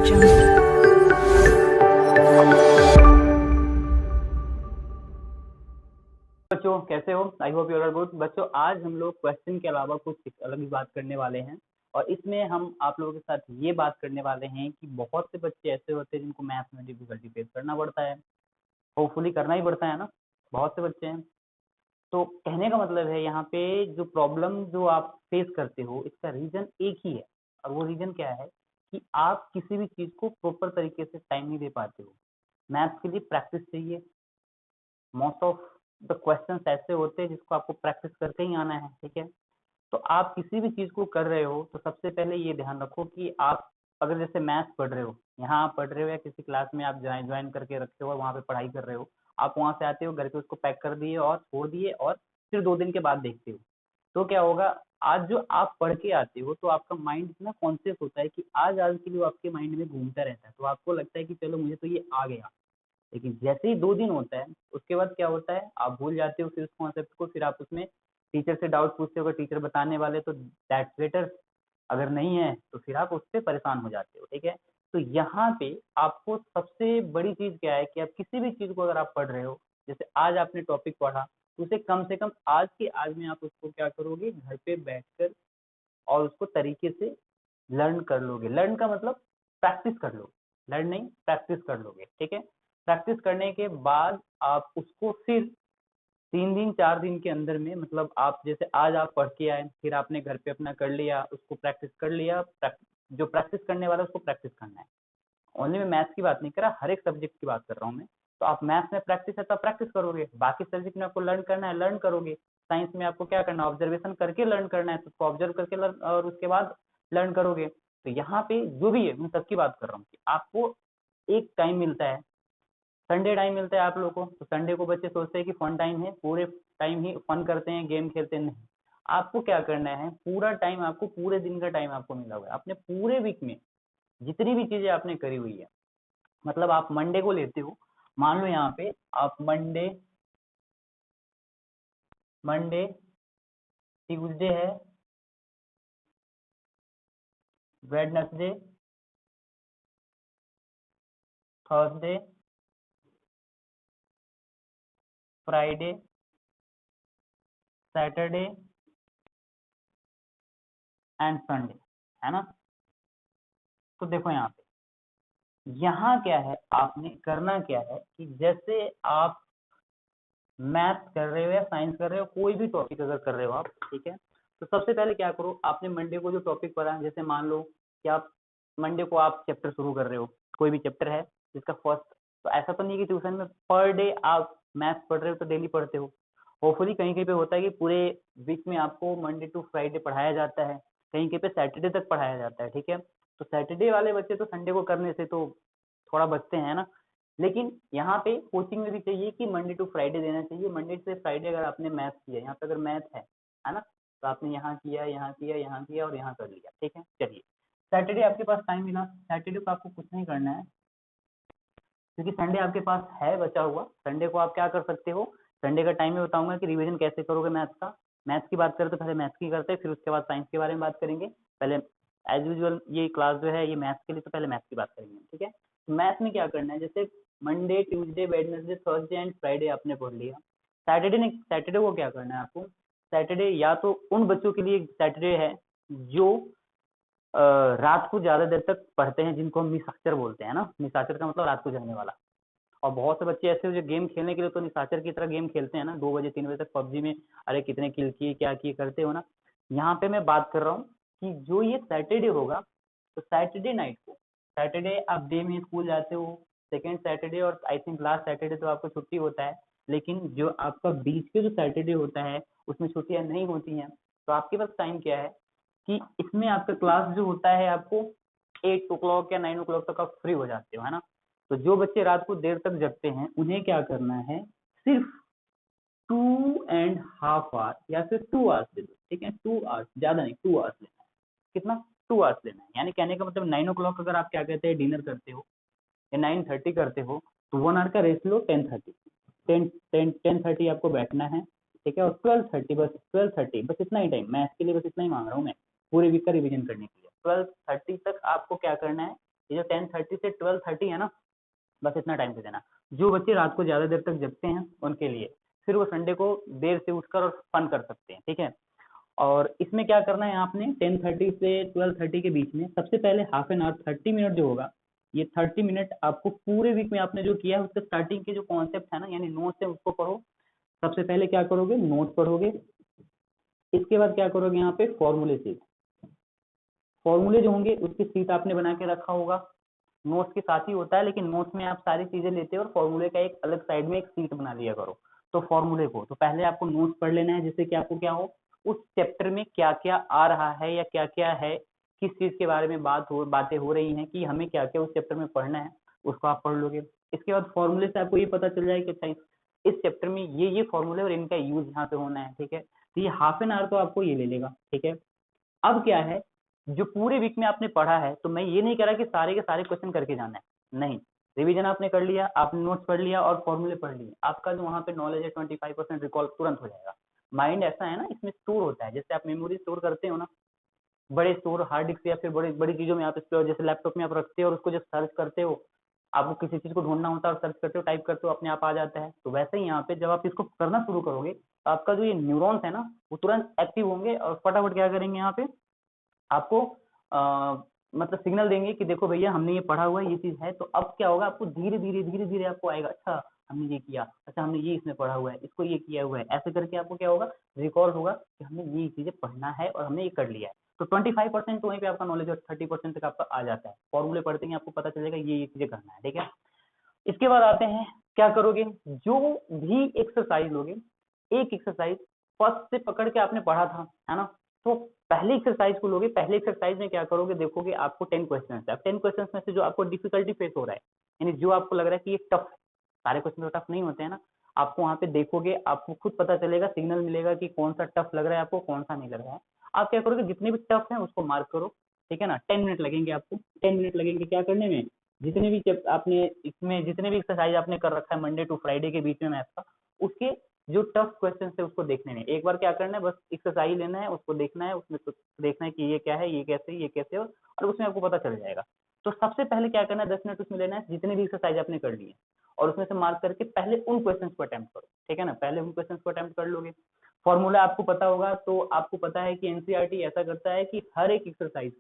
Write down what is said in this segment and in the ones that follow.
jungle. बच्चों कैसे हो? I hope you are good. बच्चों आज हम लोग क्वेश्चन के अलावा कुछ अलग ही बात करने वाले हैं और इसमें हम आप लोगों के साथ ये बात करने वाले हैं कि बहुत से बच्चे ऐसे होते हैं जिनको मैथ्स में डिफिकल्टी फेस करना पड़ता है। होपफुली करना ही पड़ता है ना, बहुत से बच्चे हैं। तो कहने का मतलब है यहाँ पे जो प्रॉब्लम जो आप फेस करते हो इसका रीजन एक ही है और वो रीजन क्या है कि आप किसी भी चीज को प्रॉपर तरीके से टाइम नहीं दे पाते हो। मैथ्स के लिए प्रैक्टिस चाहिए। मोस्ट ऑफ द क्वेश्चंस ऐसे होते हैं जिसको आपको प्रैक्टिस करके ही आना है, ठीक है। तो आप किसी भी चीज को कर रहे हो तो सबसे पहले ये ध्यान रखो कि आप अगर जैसे मैथ्स पढ़ रहे हो, यहाँ आप पढ़ रहे हो या किसी क्लास में आप ज्वाइन करके रखे हो और वहाँ पे पढ़ाई कर रहे हो, आप वहाँ से आते हो घर पे उसको पैक कर दिए और छोड़ दिए और फिर 2 दिन के बाद देखते हो, तो क्या होगा? आज जो आप पढ़ के आते हो तो आपका माइंड इतना कॉन्शियस होता है कि आज आज के लिए वो आपके माइंड में घूमता रहता है, तो आपको लगता है कि चलो मुझे तो ये आ गया। लेकिन जैसे ही 2 दिन होता है उसके बाद क्या होता है, आप भूल जाते हो फिर उस कॉन्सेप्ट को, फिर आप उसमें टीचर से डाउट पूछते हो, अगर टीचर बताने वाले तो दैट्स बेटर, अगर नहीं है तो फिर आप उससे परेशान हो जाते हो, ठीक है। तो यहाँ पे आपको सबसे बड़ी चीज क्या है कि आप किसी भी चीज को अगर आप पढ़ रहे हो, जैसे आज आपने टॉपिक पढ़ा तो उसे कम से कम आज के आज में आप उसको क्या करोगे, घर पे बैठकर और उसको तरीके से लर्न कर लोगे। लर्न का मतलब प्रैक्टिस कर लोगे, लर्न नहीं प्रैक्टिस कर लोगे, ठीक है। प्रैक्टिस करने के बाद आप उसको फिर 3 दिन 4 दिन के अंदर में, मतलब आप जैसे आज आप पढ़ के आए फिर आपने घर पे अपना कर लिया, उसको प्रैक्टिस कर लिया। जो प्रैक्टिस करने वाला उसको प्रैक्टिस करना है। ओनली मैं मैथ्स की बात नहीं कर रहा, हर एक सब्जेक्ट की बात कर रहा हूँ मैं। तो आप मैथ्स में प्रैक्टिस है तो आप प्रैक्टिस करोगे, बाकी सब्जेक्ट में आपको लर्न करना है लर्न करोगे। साइंस में आपको क्या करना है, ऑब्जर्वेशन करके लर्न करना है, तो उसको ऑब्जर्व करके लर्न और उसके बाद लर्न करोगे। तो यहाँ पे जो भी है उन सबकी बात कर रहा हूँ कि आपको एक टाइम मिलता है, संडे टाइम मिलता है आप लोगों को। तो संडे को बच्चे सोचते हैं कि फन टाइम है, पूरे टाइम ही फन करते हैं, गेम खेलते हैं। नहीं, आपको क्या करना है, पूरा टाइम आपको, पूरे दिन का टाइम आपको मिला हुआ है। अपने पूरे वीक में जितनी भी चीजें आपने करी हुई है, मतलब आप मंडे को लेते हो, मान लो यहाँ पे आप मंडे मंडे ट्यूसडे है, Wednesday, Thursday, Friday, Saturday and Sunday, है ना। तो देखो यहाँ क्या है, आपने करना क्या है कि जैसे आप मैथ कर रहे हो या साइंस कर रहे हो, कोई भी टॉपिक अगर कर रहे हो आप, ठीक है, तो सबसे पहले क्या करो, आपने मंडे को जो टॉपिक पढ़ा है, जैसे मान लो कि आप मंडे को आप चैप्टर शुरू कर रहे हो, कोई भी चैप्टर है जिसका फर्स्ट, तो ऐसा तो नहीं कि ट्यूशन में पर डे आप मैथ्स पढ़ रहे हो तो डेली पढ़ते हो। होपफुली कहीं कहीं पे होता है कि पूरे वीक में आपको मंडे टू फ्राइडे पढ़ाया जाता है, कहीं कहीं पे सैटरडे तक पढ़ाया जाता है, ठीक है। तो सैटरडे वाले बच्चे तो संडे को करने से तो थोड़ा बचते हैं ना। लेकिन यहाँ पे कोचिंग में भी चाहिए कि मंडे टू फ्राइडे देना चाहिए। मंडे से फ्राइडे अगर आपने मैथ किया, यहाँ पे अगर मैथ है ना, तो आपने यहाँ किया, यहाँ किया, यहाँ किया और यहाँ कर लिया, ठीक है। चलिए, सैटरडे आपके पास टाइम मिला, सैटरडे को आपको कुछ नहीं करना है क्योंकि संडे आपके पास है बचा हुआ। संडे को आप क्या कर सकते हो, संडे का टाइम में बताऊंगा कि रिवीजन कैसे करोगे मैथ्स का। मैथ्स की बात करें तो पहले मैथ्स की करते हैं, फिर उसके बाद साइंस के बारे में बात करेंगे। पहले एज यूजुअल ये क्लास जो है ये मैथ्स के लिए, तो पहले मैथ्स की बात करेंगे, ठीक है। तो मैथ्स में क्या करना है, जैसे Monday Tuesday Wednesday Thursday and Friday आपने पढ़ लिया। सैटरडे को क्या करना है आपको, सैटरडे या तो उन बच्चों के लिए सैटरडे है जो रात को ज्यादा देर तक पढ़ते हैं, जिनको हम निशाचर बोलते हैं ना। निशाचर का मतलब रात को जगने वाला। और बहुत से बच्चे ऐसे जो गेम खेलने के लिए तो निशाचर की तरह गेम खेलते हैं ना, 2 बजे 3 बजे तक पबजी में, अरे कितने किल किए क्या किए करते हो ना। यहाँ पे मैं बात कर रहा हूँ कि जो ये सैटरडे होगा, तो सैटरडे नाइट को, सैटरडे आप डे में स्कूल जाते हो, सेकेंड सैटरडे और आई थिंक लास्ट सैटरडे तो आपको छुट्टी होता है, लेकिन जो आपका बीच के जो सैटरडे होता है उसमें छुट्टियां नहीं होती हैं। तो आपके पास टाइम क्या है कि इसमें आपका क्लास जो होता है आपको 8 o'clock या 9 o'clock तक आप फ्री हो जाते हो, है ना। तो जो बच्चे रात को देर तक जगते हैं उन्हें क्या करना है, सिर्फ 2.5 आवर या फिर 2 आवर्स ले लो, ठीक है। 2 आवर्स, ज्यादा नहीं, 2 आवर्स लेना है। कितना? 2 आवर्स लेना है। यानी कहने का मतलब 9 o'clock अगर आप क्या कहते हैं डिनर करते हो या 9:30 करते हो, तो 1 आवर का रेस्ट लो 10:30, 10:30 आपको बैठना है, ठीक है। और 12:30, बस 12:30, बस इतना ही टाइम मैथ्स के लिए, बस इतना ही मांग रहा हूँ मैं, पूरे वीक का रिवीजन करने के लिए। 12:30 तक आपको क्या करना है, ये जो 10:30 से 12:30 है ना, बस इतना टाइम दे देना। जो बच्चे रात को ज्यादा देर तक जगते हैं उनके लिए, फिर वो संडे को देर से उठकर और फन कर सकते हैं, ठीक है। और इसमें क्या करना है आपने, 10:30 से 12:30 के बीच में सबसे पहले हाफ एन आवर 30 मिनट जो होगा, ये 30 मिनट आपको पूरे वीक में आपने जो किया है उसके स्टार्टिंग के जो कॉन्सेप्ट है ना, यानी नोट्स है, उसको पढ़ो। सबसे पहले क्या करोगे, नोट पढ़ोगे। इसके बाद क्या करोगे, यहाँ पे फॉर्मूले सीट, फॉर्मूले जो होंगे उसकी सीट आपने बना के रखा होगा। नोट्स के साथ ही होता है, लेकिन नोट्स में आप सारी चीजें लेते हो और फॉर्मूले का एक अलग साइड में एक सीट बना लिया करो। तो फॉर्मूले को तो पहले आपको नोट्स पढ़ लेना है, जिससे कि आपको क्या हो, उस चैप्टर में क्या क्या आ रहा है या क्या क्या है, किस चीज के बारे में बातें हो रही हैं कि हमें क्या क्या उस चैप्टर में पढ़ना है, उसको आप पढ़ लोगे। इसके बाद फॉर्मूले से आपको ये पता चल जाएगा कि इस चैप्टर में ये फॉर्मूले और इनका यूज यहाँ पे होना है, ठीक है। तो ये हाफ एन आवर तो आपको ये ले लेगा, ठीक है। अब क्या है, जो पूरे वीक में आपने पढ़ा है, तो मैं ये नहीं कह रहा कि सारे के सारे क्वेश्चन करके जाना है, नहीं। रिवीजन आपने कर लिया, आपने नोट्स पढ़ लिया और फॉर्मूले पढ़ लिए, आपका जो वहाँ पे नॉलेज है 25% रिकॉल तुरंत हो जाएगा। माइंड ऐसा है ना, इसमें स्टोर होता है, जैसे आप मेमोरी स्टोर करते हो ना, बड़े स्टोर हार्ड डिस्क या फिर बड़ी बड़ी चीजों में आप स्टोर, जैसे लैपटॉप में आप रखते हो और उसको जब सर्च करते हो, आपको किसी चीज को ढूंढना होता है और सर्च करते हो, टाइप करते हो, अपने आप आ जाता है। तो वैसे ही यहाँ पे जब आप इसको करना शुरू करोगे, तो आपका जो ये न्यूरॉन्स है ना, वो तुरंत एक्टिव होंगे और फटाफट क्या करेंगे, यहाँ पे आपको मतलब सिग्नल देंगे कि देखो भैया हमने ये पढ़ा हुआ है, ये चीज है। तो अब क्या होगा, आपको धीरे धीरे आपको आएगा, अच्छा हमने ये किया, अच्छा हमने ये इसमें पढ़ा हुआ है, इसको ये किया हुआ है, ऐसे करके आपको क्या होगा, रिकॉल होगा कि हमने ये चीजें पढ़ना है और हमने ये कर लिया है। तो 25% तो वहीं पे आपका नॉलेज और 30% तक आपका आ जाता है। फॉर्मूले पढ़ते ही आपको पता चलेगा ये चीजें करना है, ठीक है। इसके बाद आते हैं, क्या करोगे, जो भी एक्सरसाइज लोगे, एक एक्सरसाइज फर्स्ट से पकड़ के आपने पढ़ा था, है ना, तो पहले एक्सरसाइज को लोगे। पहले एक्सरसाइज में क्या करोगे, देखोगे आपको 10 क्वेश्चन है, 10 क्वेश्चन में से जो आपको डिफिकल्टी फेस हो रहा है, यानी जो आपको लग रहा है कि ये टफ, सारे क्वेश्चन तो टफ नहीं होते हैं ना, आपको वहां पे देखोगे, आपको खुद पता चलेगा, सिग्नल मिलेगा कि कौन सा टफ लग रहा है आपको, कौन सा नहीं लग रहा है। आप क्या करोगे, जितने भी टफ है उसको मार्क करो, ठीक है ना। 10 मिनट लगेंगे आपको, 10 मिनट लगेंगे क्या करने में, जितने भी आपने इसमें जितने भी एक्सरसाइज आपने कर रखा है मंडे टू फ्राइडे के बीच में मैथ का, उसके जो टफ क्वेश्चन है उसको देखने में, एक बार क्या करना है, बस एक्सरसाइज लेना है, उसको देखना है, उसमें तो देखना है कि ये क्या है, ये कैसे, और उसमें आपको पता चल जाएगा। तो सबसे पहले क्या करना है, 10 मिनट उसमें लेना है, जितने भी एक्सरसाइज आपने कर लिए और उसमें से मार्क करके पहले उन क्वेश्चन को अटेम्प्ट करो, ठीक है ना। पहले उन क्वेश्चन को अटेम्प्ट कर लोगे, फॉर्मूला आपको पता होगा, तो आपको पता है कि एनसीईआरटी ऐसा करता है कि हर एक एक्सरसाइज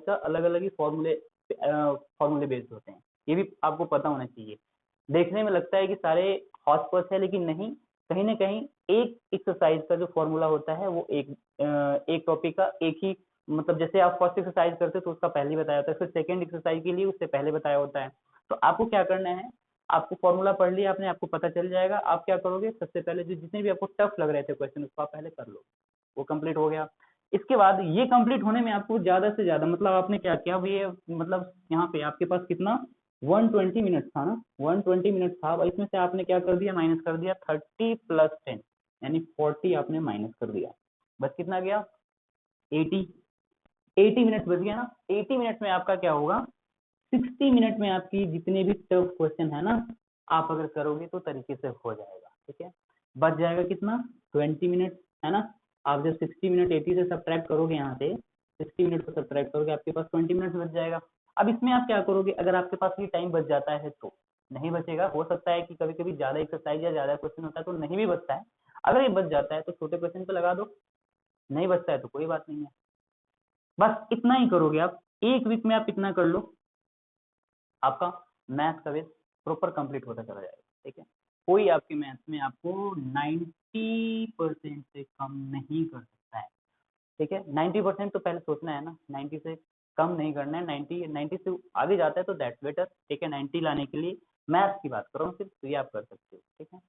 का अलग अलग ही फॉर्मूले बेस्ड होते हैं, ये भी आपको पता होना चाहिए। देखने में लगता है कि सारे हौच पौच है, लेकिन नहीं, कहीं ना कहीं एक एक्सरसाइज का जो फॉर्मूला होता है वो एक टॉपिक का एक ही, मतलब जैसे आप फर्स्ट एक्सरसाइज करते हो तो उसका पहले ही बताया होता है, फिर सेकंड एक्सरसाइज के लिए उससे पहले बताया होता है। तो आपको क्या करना है, आपको फॉर्मूला पढ़ लिया आपने, आपको पता चल जाएगा। आप क्या करोगे, सबसे पहले जो जितने भी आपको टफ लग रहे थे क्वेश्चन उसको आप पहले कर लो, वो कंप्लीट हो गया। इसके बाद ये कंप्लीट होने में आपको ज्यादा से ज्यादा, मतलब आपने क्या किया, ये मतलब यहाँ पे आपके पास कितना 120 मिनट था ना, 120 मिनट था, और इसमें से आपने क्या कर दिया, माइनस कर दिया 30 + 10, यानी 40 आपने माइनस कर दिया, बस कितना गया 80, 80 मिनट बच गया ना। 80 मिनट में आपका क्या होगा, 60 मिनट में आपकी जितने भी टफ क्वेश्चन है ना, आप अगर करोगे तो तरीके से हो जाएगा, ठीक है। बच जाएगा कितना 20 मिनट, है ना। आप जब 60 मिनट 80 से सब्ट्रैक्ट करोगे, यहाँ से 60 मिनट को सब्ट्रैक्ट करोगे, आपके पास 20 मिनट बच जाएगा। अब इसमें आप क्या करोगे, अगर आपके पास ये टाइम बच जाता है तो, नहीं बचेगा, हो सकता है कि कभी कभी ज्यादा एक्सरसाइज या ज्यादा क्वेश्चन होता है तो नहीं भी बचता है। अगर ये बच जाता है तो छोटे क्वेश्चन पे लगा दो, नहीं बचता है तो कोई बात नहीं है। बस इतना ही करोगे आप, एक वीक में आप इतना कर लो, आपका मैथ का बेस प्रॉपर कंप्लीट होता चला जाएगा, ठीक है। कोई आपके मैथ में आपको 90% से कम नहीं कर सकता है, ठीक है। 90% तो पहले सोचना है ना, 90 से कम नहीं करना है, 90 से आगे जाता है तो दैट्स बेटर, ठीक है। 90 लाने के लिए मैथ्स की बात करो सिर्फ, तो ये आप कर सकते हो, ठीक है।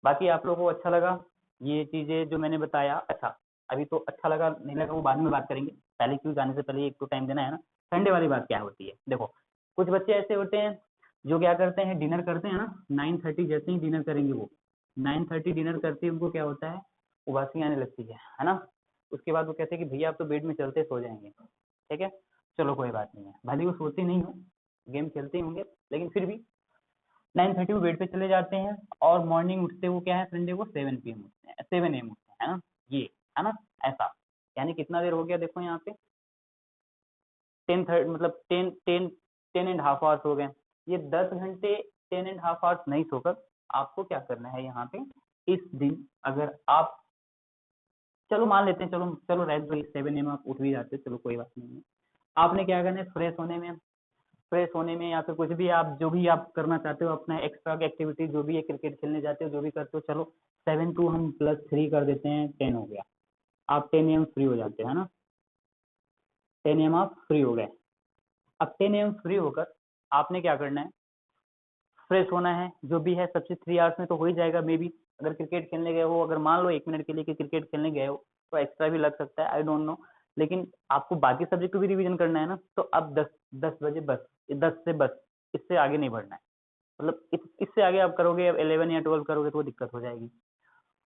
बाकी आप लोगों को अच्छा लगा ये चीजें जो मैंने बताया, अच्छा अभी तो अच्छा लगा नहीं लगा वो बाद में बात करेंगे, पहले क्यों जाने से पहले एक तो टाइम देना है ना। संडे वाली बात क्या होती है, देखो कुछ बच्चे ऐसे होते हैं जो क्या करते हैं, डिनर करते हैं ना, 9:30 जैसे ही डिनर करेंगे वो, 9:30 डिनर करते ही उनको क्या होता है, उबासी आने लगती है ना। उसके बाद वो कहते हैं कि भैया आप तो बेड में चलते सो जाएंगे, ठीक है। चलो कोई बात नहीं है, भले वो सोते नहीं हो, गेम खेलते ही होंगे, लेकिन फिर भी 9:30 वो बेड पे चले जाते हैं और मॉर्निंग उठते वो क्या है, संडे को 7 PM उठते हैं, 7 AM उठते हैं, है ना, ये है ना, ऐसा। यानी कितना देर हो गया देखो यहाँ पे मतलब 10.5 आवर्स हो गए। ये 10 घंटे 10.5 आवर्स नहीं सोकर आपको क्या करना है यहाँ पे, इस दिन अगर आप, चलो मान लेते हैं, चलो चलो राइट भाई 7 AM आप उठ भी जाते हैं, चलो कोई बात नहीं है। आपने क्या करना है, फ्रेश होने में या फिर कुछ भी आप जो भी आप करना चाहते हो, अपना एक्स्ट्रा एक्टिविटी जो भी है, क्रिकेट खेलने जाते हो, जो भी करते हो, चलो 7 टू हम +3 कर देते हैं, 10 हो गया। आप 10 AM फ्री हो जाते हैं ना, 10 AM आप फ्री हो गए। अब 10 AM फ्री होकर आपने क्या करना है, फ्रेश होना है, जो भी है सबसे 3 आवर्स में तो हो ही जाएगा। मे बी अगर क्रिकेट खेलने गए हो, अगर मान लो 1 मिनट के लिए कि क्रिकेट खेलने गए हो, तो एक्स्ट्रा भी लग सकता है, आई डोंट नो, लेकिन आपको बाकी सब्जेक्ट को भी रिवीजन करना है ना, तो अब 10 बजे बस, 10 से बस, इससे आगे नहीं बढ़ना है। मतलब इससे आगे आप करोगे, 11 या 12 करोगे तो वो दिक्कत हो जाएगी।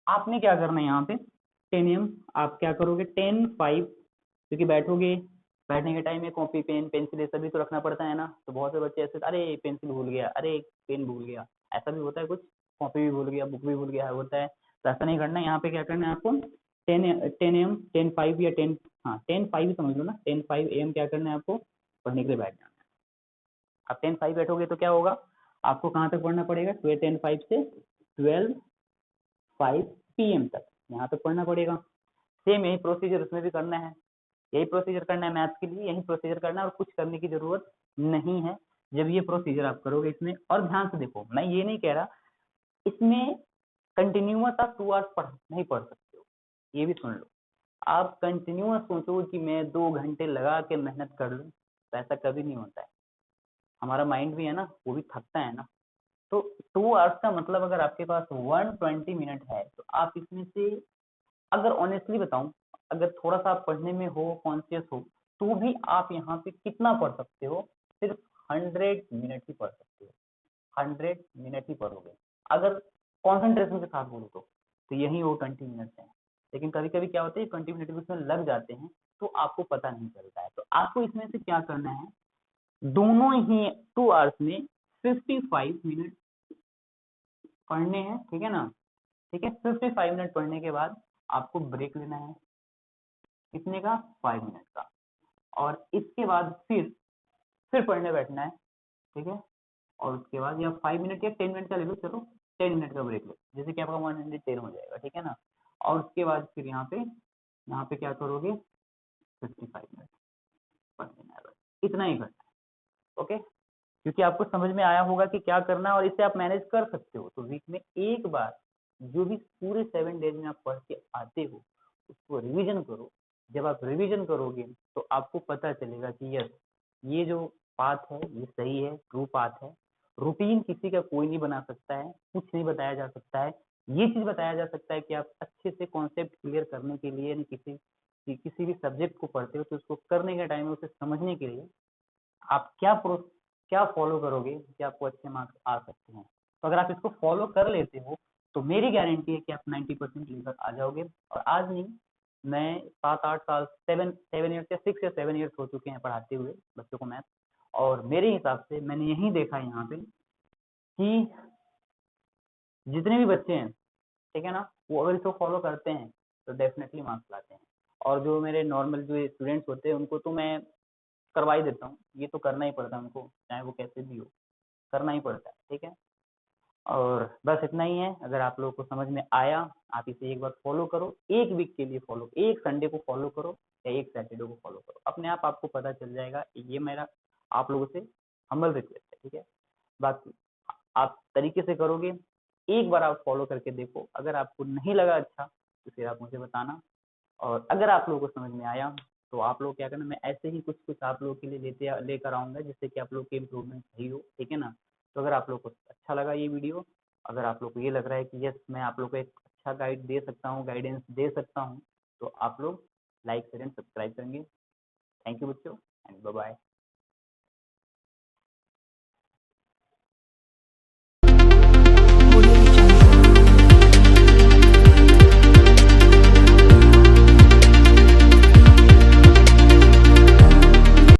आपने क्या करना है यहाँ पे, 10 AM आप क्या करोगे, 10:05, क्योंकि बैठने के टाइम में कॉपी पेन पेंसिल ये सभी तो रखना पड़ता है ना। तो बहुत से बच्चे ऐसे, अरे पेंसिल भूल गया, अरे पेन भूल गया, ऐसा भी होता है, कुछ कॉपी भी भूल गया, बुक भी भूल गया होता है। तो ऐसा नहीं करना है, यहाँ पे क्या करना है आपको, 10 AM 10:05 या 10, हाँ 10:05 ही समझ लो ना, 10:05 AM क्या करना है आपको, पढ़ने के लिए बैठ जाना है। अब 10:05 बैठोगे तो क्या होगा, आपको कहाँ तक पढ़ना पड़ेगा, 10:05 से 12:05 PM तक यहाँ तक पढ़ना पड़ेगा। सेम यही प्रोसीजर उसमें भी करना है, यही प्रोसीजर करना है मैथ्स के लिए, यही प्रोसीजर करना है और कुछ करने की जरूरत नहीं है। जब ये प्रोसीजर आप करोगे इसमें, और ध्यान से देखो, मैं ये नहीं कह रहा इसमें कंटिन्यूअस आप 2 आवर्स नहीं पढ़ सकते हो, ये भी सुन लो। आप कंटिन्यूअस सोचो कि मैं 2 घंटे लगा के मेहनत कर लूँ, तो ऐसा कभी नहीं होता है। हमारा माइंड भी है ना, वो भी थकता है ना। तो 2 आवर्स का मतलब अगर आपके पास 120 मिनट है, तो आप इसमें से, अगर ऑनेस्टली बताऊं, अगर थोड़ा सा आप पढ़ने में हो, कॉन्शियस हो, तो भी आप यहाँ पे कितना पढ़ सकते हो, सिर्फ 100 मिनट ही पढ़ सकते हो, 100 मिनट ही पढ़ोगे अगर कॉन्सेंट्रेशन के साथ बोलो तो यही वो 20 मिनट है। लेकिन कभी कभी क्या होता है, 20 मिनट उसमें लग जाते हैं, तो आपको पता नहीं चलता है। तो आपको इसमें से क्या करना है, दोनों ही 2 आवर्स में 55 मिनट पढ़ने हैं, ठीक है ना, ठीक है। 55 मिनट पढ़ने के बाद आपको ब्रेक लेना है, कितने का, 5 मिनट का, और इसके बाद फिर पढ़ने बैठना है, ठीक है। और उसके बाद या 5 मिनट या 10 मिनट का ले लो, चलो 10 मिनट का ब्रेक लो, जैसे कि आपका 110 हो जाएगा, ठीक है ना। और उसके बाद फिर यहाँ पे क्या करोगे, 55 मिनट पढ़ लेना है, बस इतना ही करना है, ओके। क्योंकि आपको समझ में आया होगा कि क्या करना है और इससे आप मैनेज कर सकते हो। तो वीक में एक बार जो भी पूरे 7 डेज में आप पढ़ के आते हो, उसको रिवीजन करो। जब आप रिवीजन करोगे तो आपको पता चलेगा कि यस, ये जो पाथ है ये सही है, ट्रू पाथ है। रूटीन किसी का कोई नहीं बना सकता है, कुछ नहीं बताया जा सकता है। ये चीज बताया जा सकता है कि आप अच्छे से कॉन्सेप्ट क्लियर करने के लिए, यानी किसी भी सब्जेक्ट को पढ़ते हो तो उसको करने के टाइम में उसे समझने के लिए आप क्या फॉलो करोगे कि आपको अच्छे मार्क्स आ सकते हैं। तो अगर आप इसको फॉलो कर लेते हो तो मेरी गारंटी है कि आप 90% लेकर आ जाओगे। और आज नहीं, मैं 7-8 साल, 7 ईयर्स या 6 या 7 ईयर्स हो चुके हैं पढ़ाते हुए बच्चों को मैथ। और मेरे हिसाब से मैंने यही देखा है यहाँ पे कि जितने भी बच्चे हैं, ठीक है ना, वो अगर इसको फॉलो करते हैं तो डेफिनेटली मार्क्स लाते हैं। और जो मेरे नॉर्मल जो स्टूडेंट्स होते हैं उनको तो मैं करवा ही देता हूँ, ये तो करना ही पड़ता है उनको, चाहे वो कैसे भी हो, करना ही पड़ता है, ठीक है। और बस इतना ही है। अगर आप लोगों को समझ में आया, आप इसे एक बार फॉलो करो, एक वीक के लिए फॉलो, एक संडे को फॉलो करो या एक सैटरडे को फॉलो करो, अपने आप आपको पता चल जाएगा। ये मेरा आप लोगों से हम्बल रिक्वेस्ट है, ठीक है। बाकी आप तरीके से करोगे, एक बार आप फॉलो करके देखो, अगर आपको नहीं लगा अच्छा तो फिर आप मुझे बताना। और अगर आप लोगों को समझ में आया तो आप लोग क्या करना, मैं ऐसे ही कुछ कुछ आप लोगों के लिए लेकर आऊंगा जिससे कि आप लोग की इम्प्रूवमेंट सही हो, ठीक है ना। तो अगर आप लोग को अच्छा लगा ये वीडियो, अगर आप लोग को ये लग रहा है कि यस मैं आप लोग को एक अच्छा गाइड दे सकता हूँ, गाइडेंस दे सकता हूँ, तो आप लोग लाइक शेयर एंड सब्सक्राइब करेंगे। थैंक यू बच्चों, एंड बाय बाय।